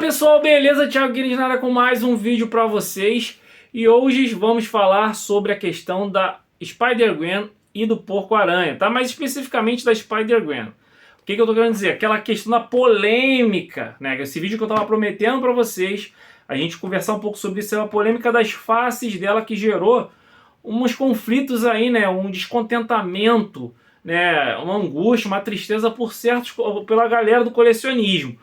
pessoal, beleza? Thiago Guinness na área com mais um vídeo para vocês. E hoje vamos falar sobre a questão da Spider-Gwen e do Porco-Aranha, tá? Mais especificamente da Spider-Gwen. O que eu tô querendo dizer? Aquela questão da polêmica, né? Esse vídeo que eu tava prometendo para vocês, a gente conversar um pouco sobre isso, é a polêmica das faces dela que gerou uns conflitos aí, né? Um descontentamento, né? Uma angústia, uma tristeza pela galera do colecionismo.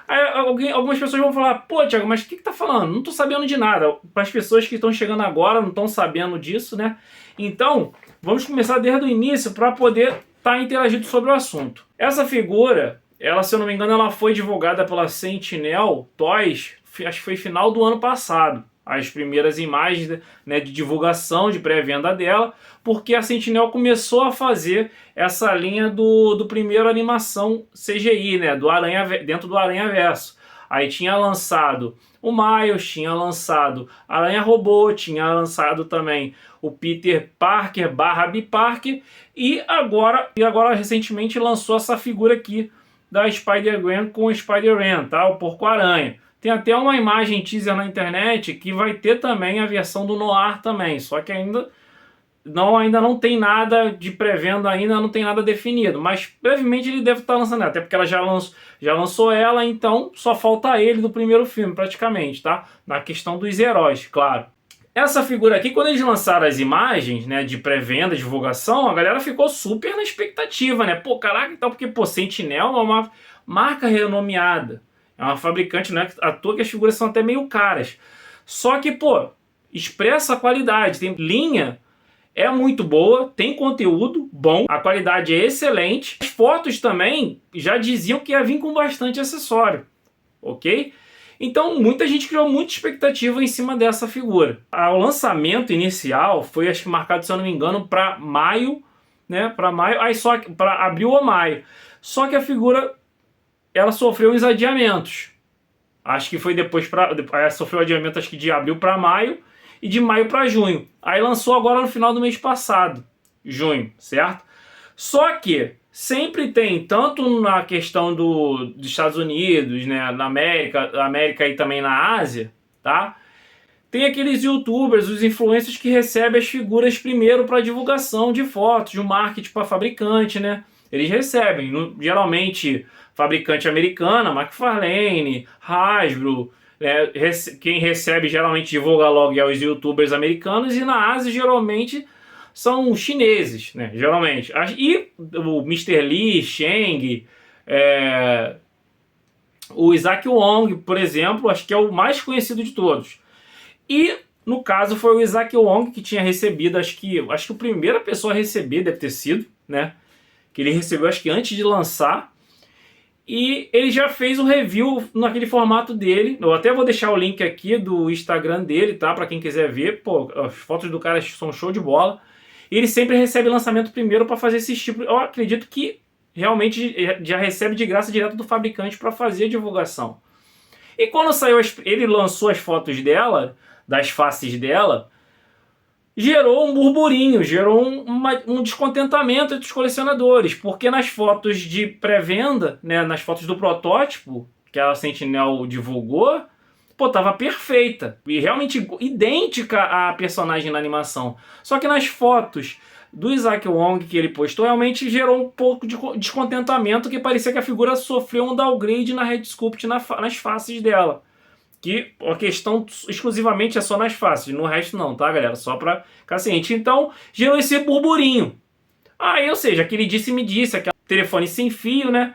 Aí algumas pessoas vão falar, pô, Thiago, mas o que tá falando? Não tô sabendo de nada. Para as pessoas que estão chegando agora, não estão sabendo disso, né? Então, vamos começar desde o início para poder estar interagindo sobre o assunto. Essa figura, ela, se eu não me engano, ela foi divulgada pela Sentinel Toys, acho que foi final do ano passado. As primeiras imagens, né, de divulgação, de pré-venda dela, porque a Sentinel começou a fazer essa linha do primeiro animação CGI, né, do Aranha, dentro do Aranhaverso. Aí tinha lançado o Miles, tinha lançado Aranha Robô, tinha lançado também o Peter Parker / B. Parker, e agora recentemente lançou essa figura aqui da Spider-Gwen com o Spider-Man, tá? O Porco-Aranha. Tem até uma imagem teaser na internet que vai ter também a versão do Noir também, só que ainda não tem nada de pré-venda, ainda não tem nada definido, mas brevemente ele deve estar lançando, até porque ela já lançou ela, então só falta ele do primeiro filme praticamente, tá? Na questão dos heróis, claro. Essa figura aqui, quando eles lançaram as imagens, né, de pré-venda, divulgação, a galera ficou super na expectativa, né? Pô, caraca, então, porque, pô, Sentinel é uma marca renomeada. É uma fabricante, não é à toa que as figuras são até meio caras. Só que, pô, expressa a qualidade. Tem linha, é muito boa, tem conteúdo bom, a qualidade é excelente. As fotos também já diziam que ia vir com bastante acessório, ok? Então muita gente criou muita expectativa em cima dessa figura. O lançamento inicial foi, acho que marcado, se eu não me engano, para maio, né? Para maio, aí só para abril ou maio. Só que a figura, ela sofreu uns adiamentos. Acho que foi depois sofreu adiamento, acho que de abril para maio e de maio para junho. Aí lançou agora no final do mês passado, junho, certo? Só que sempre tem, tanto na questão dos Estados Unidos, né, na América e também na Ásia, tá? Tem aqueles youtubers, os influencers que recebem as figuras primeiro para divulgação de fotos, de um marketing para fabricante, né? Eles recebem, geralmente fabricante americana, McFarlane, Hasbro, quem recebe geralmente divulga logo é os youtubers americanos, e na Ásia geralmente são chineses, né, geralmente. E o Mr. Lee, Sheng, o Isaac Wong, por exemplo, acho que é o mais conhecido de todos. E no caso foi o Isaac Wong que tinha recebido, acho que a primeira pessoa a receber deve ter sido, né, que ele recebeu acho que antes de lançar. E ele já fez um review naquele formato dele. Eu até vou deixar o link aqui do Instagram dele, tá? Pra quem quiser ver. Pô, as fotos do cara são show de bola. E ele sempre recebe lançamento primeiro para fazer esse tipo. Eu acredito que realmente já recebe de graça direto do fabricante para fazer a divulgação. E quando saiu, ele lançou as fotos dela, das faces dela, gerou um burburinho, gerou um descontentamento entre os colecionadores, porque nas fotos de pré-venda, né, nas fotos do protótipo que a Sentinel divulgou, pô, tava perfeita e realmente idêntica à personagem na animação. Só que nas fotos do Isaac Wong que ele postou, realmente gerou um pouco de descontentamento, que parecia que a figura sofreu um downgrade na Red Sculpt nas faces dela. Que a questão exclusivamente é só nas faces, no resto não, tá, galera? Só pra ficar ciente. Então, gerou esse burburinho. Aí, ou seja, aquele disse-me-disse, aquele telefone sem fio, né?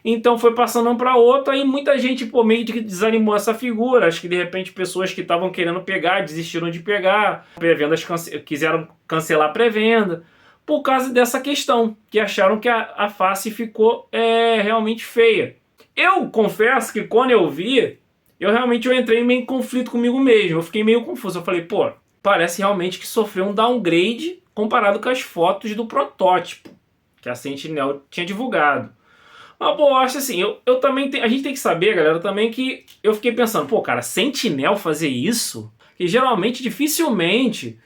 Então foi passando um para outro, aí muita gente, pô, meio que desanimou essa figura. Acho que de repente pessoas que estavam querendo pegar, desistiram de pegar. Pré-vendas quiseram cancelar a pré-venda. Por causa dessa questão, que acharam que a face ficou realmente feia. Eu confesso que quando eu vi, eu entrei meio em conflito comigo mesmo. Eu fiquei meio confuso. Eu falei, pô, parece realmente que sofreu um downgrade comparado com as fotos do protótipo que a Sentinel tinha divulgado. Mas, pô, eu acho assim, eu também a gente tem que saber, galera, também que eu fiquei pensando, pô, cara, Sentinel fazer isso? Que geralmente, dificilmente,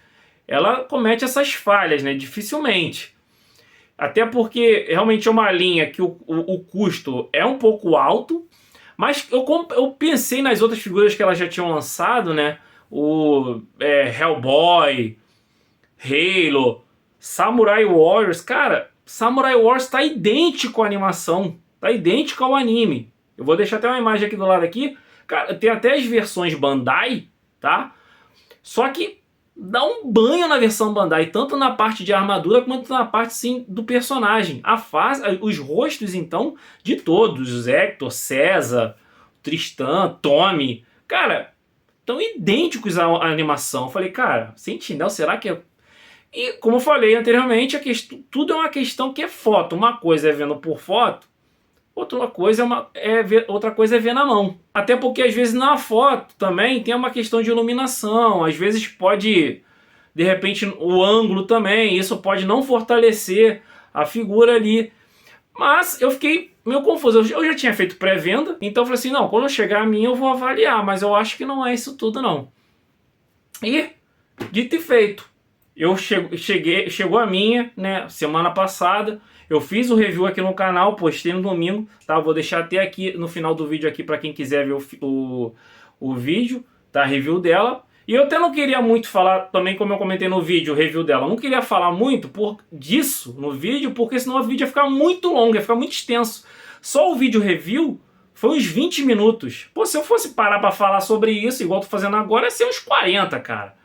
ela comete essas falhas, né? Dificilmente. Até porque realmente é uma linha que o custo é um pouco alto, Mas eu pensei nas outras figuras que elas já tinham lançado, né? O Hellboy, Halo, Samurai Warriors. Cara, Samurai Warriors tá idêntico à animação. Tá idêntico ao anime. Eu vou deixar até uma imagem aqui do lado aqui. Cara, tem até as versões Bandai, tá? Só que dá um banho na versão Bandai, tanto na parte de armadura quanto na parte, sim, do personagem. Os rostos, então, de todos. Hector, César, Tristan, Tommy. Cara, tão idênticos à animação. Eu falei, cara, Sentinel, será que é... E, como eu falei anteriormente, tudo é uma questão que é foto. Uma coisa é vendo por foto, outra coisa é ver na mão. Até porque, às vezes, na foto também tem uma questão de iluminação. Às vezes pode, de repente, o ângulo também. Isso pode não fortalecer a figura ali. Mas eu fiquei meio confuso. Eu já tinha feito pré-venda, então eu falei assim, não, quando chegar a minha eu vou avaliar. Mas eu acho que não é isso tudo, não. E, dito e feito, chegou a minha, né, semana passada. Eu fiz o review aqui no canal, postei no domingo, tá? Vou deixar até aqui no final do vídeo aqui para quem quiser ver o vídeo, tá? Review dela. E eu até não queria muito falar, também como eu comentei no vídeo, o review dela. Eu não queria falar muito disso no vídeo, porque senão o vídeo ia ficar muito longo, ia ficar muito extenso. Só o vídeo review foi uns 20 minutos. Pô, se eu fosse parar para falar sobre isso, igual eu tô fazendo agora, ia ser uns 40, cara.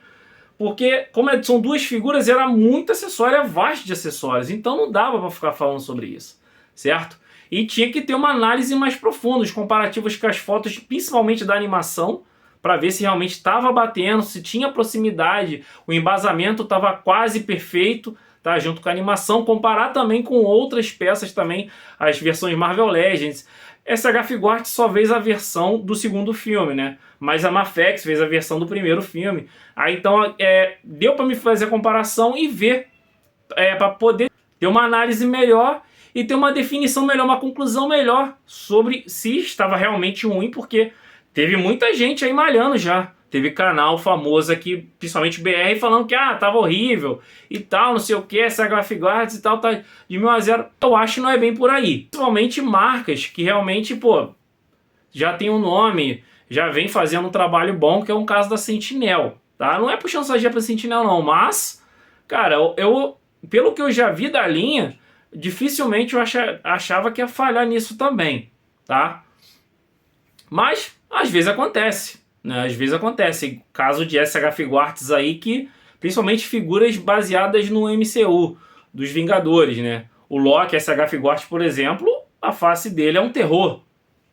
Porque, como são duas figuras, era muito acessório, é vasto de acessórios. Então não dava para ficar falando sobre isso, certo? E tinha que ter uma análise mais profunda, os comparativos com as fotos, principalmente da animação, para ver se realmente estava batendo, se tinha proximidade, o embasamento estava quase perfeito, tá? Junto com a animação, comparar também com outras peças também, as versões Marvel Legends. SH Figuarts só fez a versão do segundo filme, né? Mas a Mafex fez a versão do primeiro filme. Aí então deu para me fazer a comparação e ver, para poder ter uma análise melhor e ter uma definição melhor, uma conclusão melhor sobre se estava realmente ruim, porque teve muita gente aí malhando já. Teve canal famoso aqui, principalmente BR, falando que tava horrível e tal, não sei o que, SH Figuarts e tal, tá de 1.000 a 0. Eu acho que não é bem por aí. Principalmente marcas que realmente, pô, já tem um nome, já vem fazendo um trabalho bom, que é um caso da Sentinel, tá? Não é puxando sardinha pra Sentinel não, mas, cara, pelo que eu já vi da linha, dificilmente eu achava que ia falhar nisso também, tá? Mas, às vezes acontece. Né? Às vezes acontece, caso de SH Figuarts aí, que principalmente figuras baseadas no MCU, dos Vingadores, né? O Loki, SH Figuarts, por exemplo, a face dele é um terror,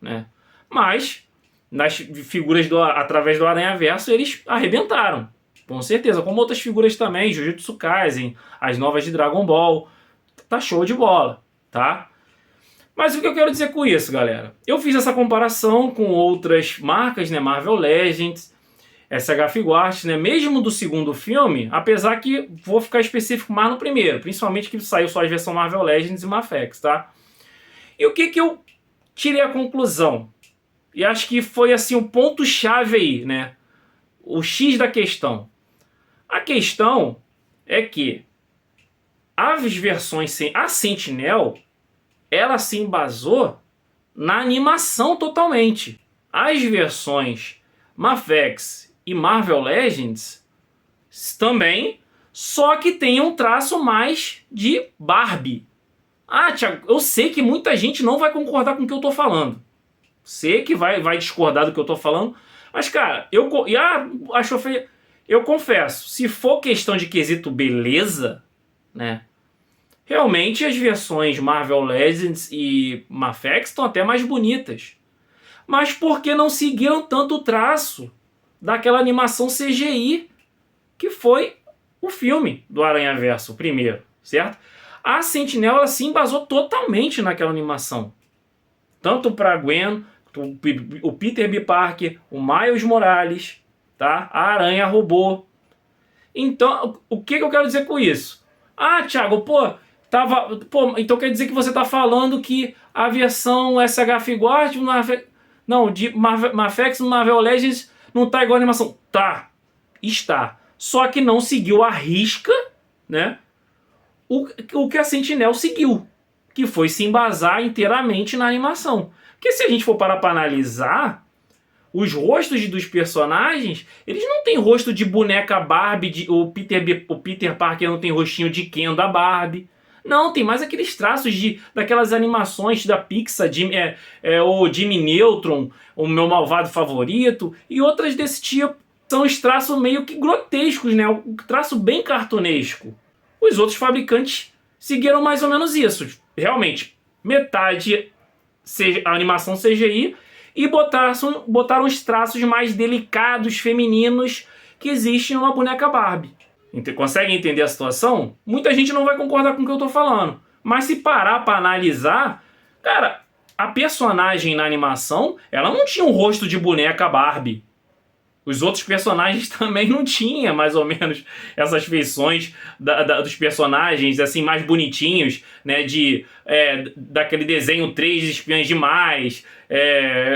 né? Mas, nas figuras através do Aranhaverso, eles arrebentaram, com certeza, como outras figuras também, Jujutsu Kaisen, as novas de Dragon Ball, tá show de bola, tá? Mas o que eu quero dizer com isso, galera? Eu fiz essa comparação com outras marcas, né? Marvel Legends, SH Figuarts, né? Mesmo do segundo filme, apesar que vou ficar específico mais no primeiro, principalmente que saiu só a versão Marvel Legends e Mafex, tá? E o que eu tirei a conclusão? E acho que foi assim o ponto-chave aí, né? O X da questão. A questão é que as versões sem a Sentinel, ela se embasou na animação totalmente. As versões Mafex e Marvel Legends também, só que tem um traço mais de Barbie. Thiago, eu sei que muita gente não vai concordar com o que eu tô falando. Sei que vai discordar do que eu tô falando, mas, cara, eu confesso, se for questão de quesito beleza, né? Realmente as versões Marvel Legends e Mafex estão até mais bonitas. Mas por que não seguiram tanto o traço daquela animação CGI que foi o filme do Aranhaverso, o primeiro, certo? A Sentinel, ela se embasou totalmente naquela animação. Tanto para Gwen, o Peter B. Parker, o Miles Morales, tá? A Aranha Robô. Então, o que eu quero dizer com isso? Thiago, então quer dizer que você está falando que a versão SH Figuarts de Mafex no Marvel Legends não está igual a animação? Tá, está. Só que não seguiu a risca, né? O que a Sentinel seguiu. que foi se embasar inteiramente na animação. Porque se a gente for parar para analisar, os rostos dos personagens, eles não têm rosto de boneca Barbie, o Peter Parker não tem rostinho de Ken da Barbie. Não, tem mais aqueles traços daquelas animações da Pixar, o Jimmy Neutron, o meu malvado favorito, e outras desse tipo. São os traços meio que grotescos, né? O traço bem cartunesco. Os outros fabricantes seguiram mais ou menos isso. Realmente, metade a animação CGI e botaram os traços mais delicados, femininos, que existem numa boneca Barbie. Consegue entender a situação? Muita gente não vai concordar com o que eu tô falando. Mas se parar para analisar, cara, a personagem na animação, ela não tinha um rosto de boneca Barbie. Os outros personagens também não tinham, mais ou menos, essas feições dos personagens, assim, mais bonitinhos, né, daquele desenho 3 Espiãs Demais,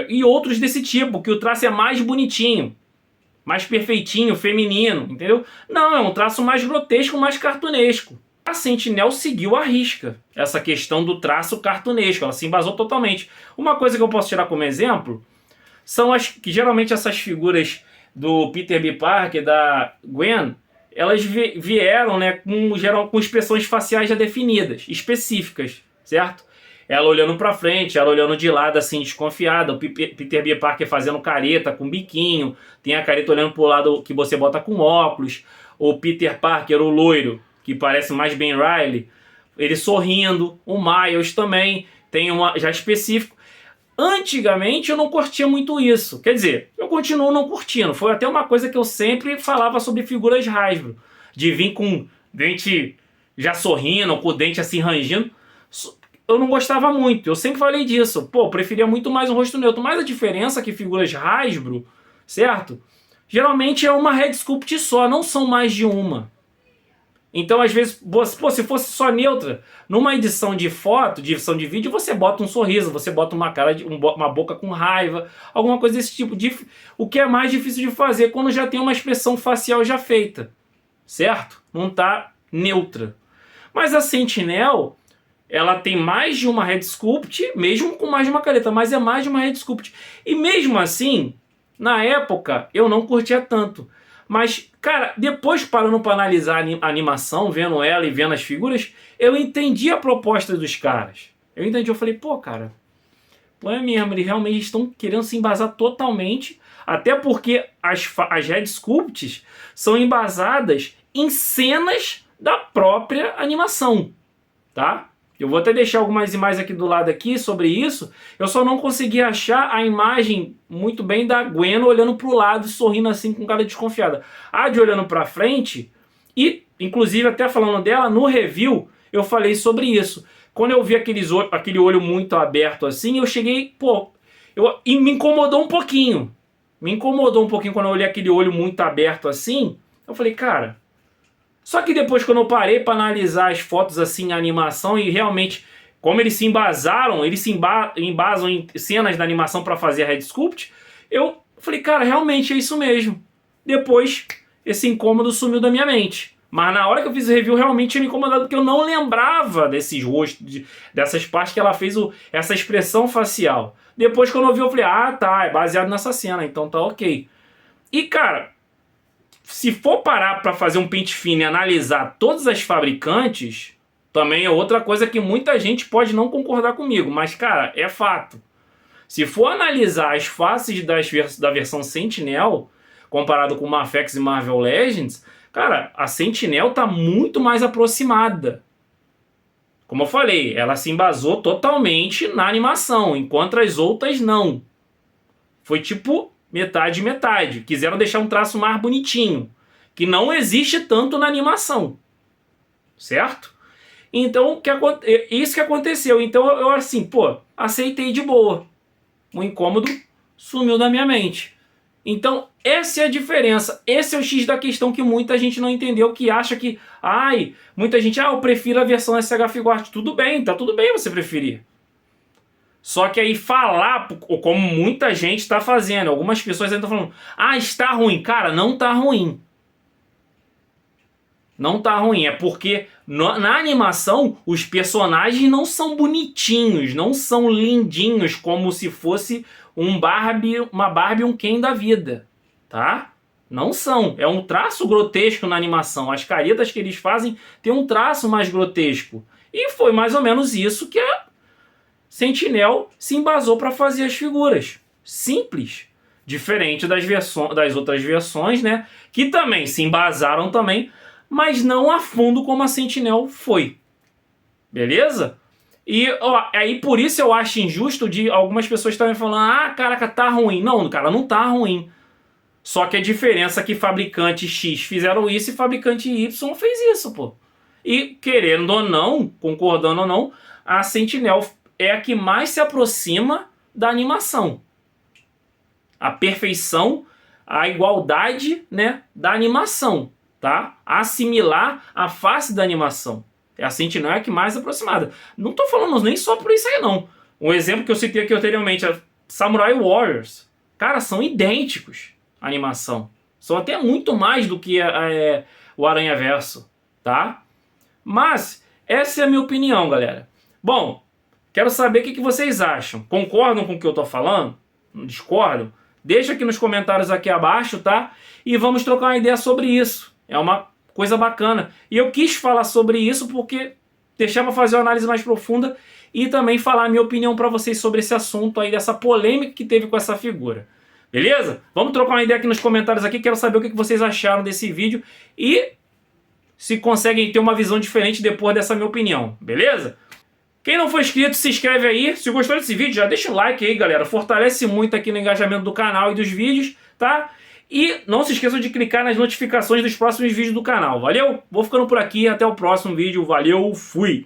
e outros desse tipo, que o traço é mais bonitinho, mais perfeitinho, feminino, entendeu? Não, é um traço mais grotesco, mais cartunesco. A Sentinel seguiu à risca essa questão do traço cartunesco, ela se embasou totalmente. Uma coisa que eu posso tirar como exemplo são que geralmente essas figuras do Peter B. Parker, da Gwen, elas vieram, né, com expressões faciais já definidas, específicas, certo? Ela olhando pra frente, ela olhando de lado assim, desconfiada, o Peter B. Parker fazendo careta com biquinho, tem a careta olhando pro lado que você bota com óculos, o Peter Parker, o loiro, que parece mais Ben Reilly, ele sorrindo, o Miles também, tem uma já específico. Antigamente eu não curtia muito isso, quer dizer, eu continuo não curtindo, foi até uma coisa que eu sempre falava sobre figuras Hasbro, de vir com dente já sorrindo, com o dente assim rangindo. Eu não gostava muito, eu sempre falei disso. Pô, eu preferia muito mais um rosto neutro. Mas a diferença é que figuras Hasbro, certo? Geralmente é uma head sculpt só, não são mais de uma. Então, às vezes, pô, se fosse só neutra, numa edição de foto, de edição de vídeo, você bota um sorriso, você bota uma cara, uma boca com raiva, alguma coisa desse tipo. O que é mais difícil de fazer quando já tem uma expressão facial já feita, certo? Não tá neutra. Mas a Sentinel, ela tem mais de uma head sculpt, mesmo com mais de uma careta, mas é mais de uma head sculpt. E mesmo assim, na época, eu não curtia tanto. Mas, cara, depois parando para analisar a animação, vendo ela e vendo as figuras, eu entendi a proposta dos caras. Eu falei, pô, cara, pô, é mesmo, eles realmente estão querendo se embasar totalmente, até porque as head sculpts são embasadas em cenas da própria animação, tá? Eu vou até deixar algumas imagens aqui do lado aqui sobre isso. Eu só não consegui achar a imagem muito bem da Gwen olhando para o lado, sorrindo assim com cara desconfiada. A de olhando para frente, e inclusive até falando dela, no review eu falei sobre isso. Quando eu vi aquele olho muito aberto assim, eu cheguei, pô, e me incomodou um pouquinho. Me incomodou um pouquinho quando eu olhei aquele olho muito aberto assim. Eu falei, cara... Só que depois, quando eu parei para analisar as fotos assim, a animação, e realmente, como eles se embasaram, eles se embasam em cenas da animação para fazer a head sculpt, eu falei, cara, realmente é isso mesmo. Depois, esse incômodo sumiu da minha mente. Mas na hora que eu fiz o review, realmente tinha me incomodado, porque eu não lembrava desses rostos, dessas partes que ela fez essa expressão facial. Depois, quando eu vi, eu falei, ah, tá, é baseado nessa cena, então tá ok. E, cara... Se for parar para fazer um pente fino e analisar todas as fabricantes, também é outra coisa que muita gente pode não concordar comigo, mas, cara, é fato. Se for analisar as faces da versão Sentinel, comparado com Mafex e Marvel Legends, cara, a Sentinel tá muito mais aproximada. Como eu falei, ela se embasou totalmente na animação, enquanto as outras não. Foi tipo... metade e metade. Quiseram deixar um traço mais bonitinho, que não existe tanto na animação, certo? Então, isso que aconteceu. Então, eu assim, pô, aceitei de boa. O incômodo sumiu da minha mente. Então, essa é a diferença. Esse é o X da questão que muita gente não entendeu, que acha que, muita gente, eu prefiro a versão SH Figuarte. Tudo bem, tá tudo bem você preferir. Só que aí falar, como muita gente está fazendo, algumas pessoas ainda estão falando, está ruim. Cara, não tá ruim. Não tá ruim, é porque na animação os personagens não são bonitinhos, não são lindinhos como se fosse uma Barbie, um Ken da vida, tá? Não são, é um traço grotesco na animação. As caretas que eles fazem tem um traço mais grotesco. E foi mais ou menos isso que a Sentinel se embasou para fazer as figuras. Simples. Diferente das outras versões, né? Que também se embasaram também, mas não a fundo como a Sentinel foi. Beleza? E ó, aí por isso eu acho injusto de algumas pessoas estarem falando: ah, caraca, tá ruim. Não, cara, não tá ruim. Só que a diferença é que fabricante X fizeram isso e fabricante Y fez isso, pô. E querendo ou não, concordando ou não, a Sentinel é a que mais se aproxima da animação. A perfeição, a igualdade, né, da animação, tá? Assimilar a face da animação. A Sentinel é a que mais aproximada. Não tô falando nem só por isso aí, não. Um exemplo que eu citei aqui anteriormente, a Samurai Warriors. Cara, são idênticos a animação. São até muito mais do que o Aranhaverso, tá? Mas essa é a minha opinião, galera. Bom, quero saber o que vocês acham. Concordam com o que eu tô falando? Discordam? Deixa aqui nos comentários aqui abaixo, tá? E vamos trocar uma ideia sobre isso. É uma coisa bacana. E eu quis falar sobre isso porque deixar para fazer uma análise mais profunda e também falar a minha opinião para vocês sobre esse assunto aí, dessa polêmica que teve com essa figura. Beleza? Vamos trocar uma ideia aqui nos comentários aqui. Quero saber o que vocês acharam desse vídeo e se conseguem ter uma visão diferente depois dessa minha opinião. Beleza? Quem não for inscrito, se inscreve aí. Se gostou desse vídeo, já deixa o like aí, galera. Fortalece muito aqui no engajamento do canal e dos vídeos, tá? E não se esqueçam de clicar nas notificações dos próximos vídeos do canal. Valeu? Vou ficando por aqui. Até o próximo vídeo. Valeu, fui!